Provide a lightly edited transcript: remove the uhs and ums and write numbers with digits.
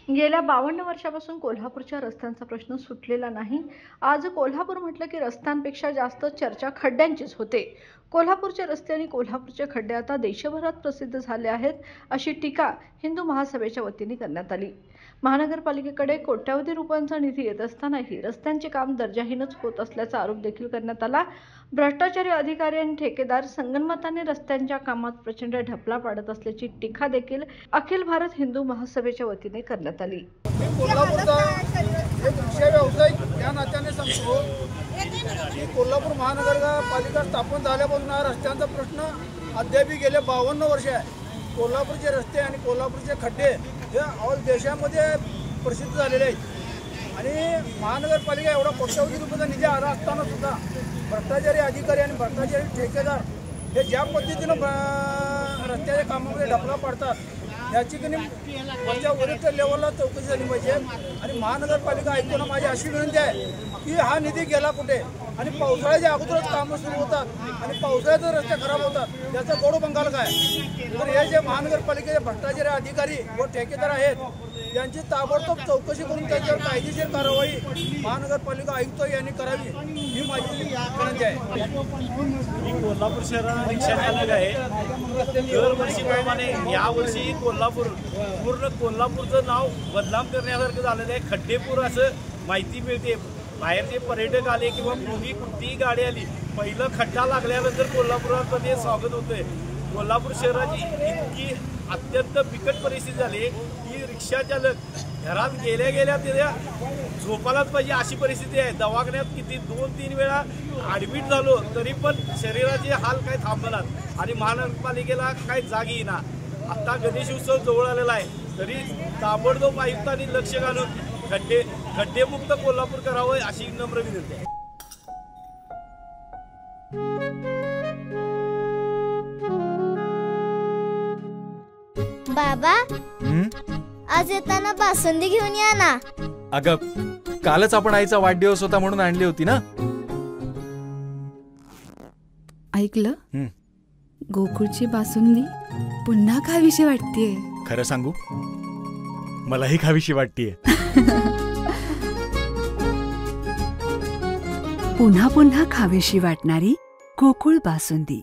गेल्या 52 वर्षापासून कोल्हापूरच्या रस्त्यांचा प्रश्न सुटलेला नाही। आज कोल्हापूर म्हटलं की रस्त्यांपेक्षा जास्त चर्चा खड्ड्यांचीच होते। कोल्हापूरचे रस्ते आणि कोल्हापूरचे खड्डे आता देशभरात प्रसिद्ध झाले आहेत, अशी टीका हिंदू महासभेच्या वतीने करण्यात आली। महानगरपालिकेकडे कोट्यवधी रुपयांचा निधी येत असतानाही रस्त्यांचे काम दर्जाहीनच होत असल्याचा आरोप देखील करण्यात आला। भ्रष्टाचारी अधिकारी आणि ठेकेदार संगनमताने रस्त्यांच्या कामात प्रचंड ढपला पाडत असल्याची टीका देखील अखिल भारत हिंदू महासभेच्या वतीने करण्यात आली। कोल्हापूरचा एक रिक्षा व्यावसायिक या नात्याने सांगतो की कोल्हापूर महानगरपालिका स्थापन झाल्यापासून हा रस्त्यांचा प्रश्न अद्याप गेले 52 वर्ष आहे। कोल्हापूरचे रस्ते आणि कोल्हापूरचे खड्डे हे ऑल देशामध्ये प्रसिद्ध झालेले आहेत आणि महानगरपालिका एवढा कोट्यवधी रुपयाचा निधी आला असताना सुद्धा भ्रष्टाचारी अधिकारी आणि भ्रष्टाचारी ठेकेदार हे ज्या पद्धतीनं रस्त्याच्या कामामध्ये ढकला पाडतात याची की वरच्या वरिष्ठ लेवलला चौकशी झाली पाहिजे। आणि महानगरपालिका आयुक्तांना माझी अशी विनंती आहे की हा निधी गेला कुठे आणि पावसाळ्याच्या अगोदरच कामं सुरू होतात आणि पावसाळ्याचे रस्ते खराब होतात याचा गोड बंगाल काय। तर हे जे महानगरपालिकेचे भ्रष्टाचारी अधिकारी व ठेकेदार आहेत यांची ताबडतोब चौकशी करून त्याच्यावर कायदेशीर कारवाई महानगरपालिका आयुक्त यांनी करावी ही माझी विनंती आहे। मी कोल्हापूर शहरात रिक्षा चालक आहे। दरवर्षीप्रमाणे यावर्षी कोल्हापूर पूर्ण कोल्हापूरचं नाव बदनाम करण्यासारखं झालेलं आहे। खड्डेपूर असं माहिती मिळते। बाहेरचे पर्यटक आले किंवा कोणी कुठलीही गाडी आली पहिलं खड्डा लागल्यानंतर कोल्हापुरामध्ये स्वागत होतंय। कोल्हापूर शहराची इतकी अत्यंत बिकट परिस्थिती झाली की रिक्षा चालक घरात गेल्या त्याच्या झोपायलाच पाहिजे अशी परिस्थिती आहे। दवाखान्यात किती 2-3 वेळा ॲडमिट झालो तरी पण शरीराचे हाल काय थांबणार आणि महानगरपालिकेला काय जाग येईना। आता गणेश उत्सव जवळ आलेला आहे तरी ताबडतोब आयुक्तांनी लक्ष घालून खड्डेमुक्त कोल्हापूर करावं अशी नम्र विनंती आहे। बाबा आज येताना बासुंदी घेऊन या ना। अगं कालच आपण आईचा वाढदिवस होता म्हणून आणली होती ना। ऐकलं, गोकुळची बासुंदी पुन्हा खावीशी वाटतेय। खरं सांगू मलाही खावीशी वाटतेय। पुन्हा पुन्हा खावीशी वाटणारी गोकुळ बासुंदी।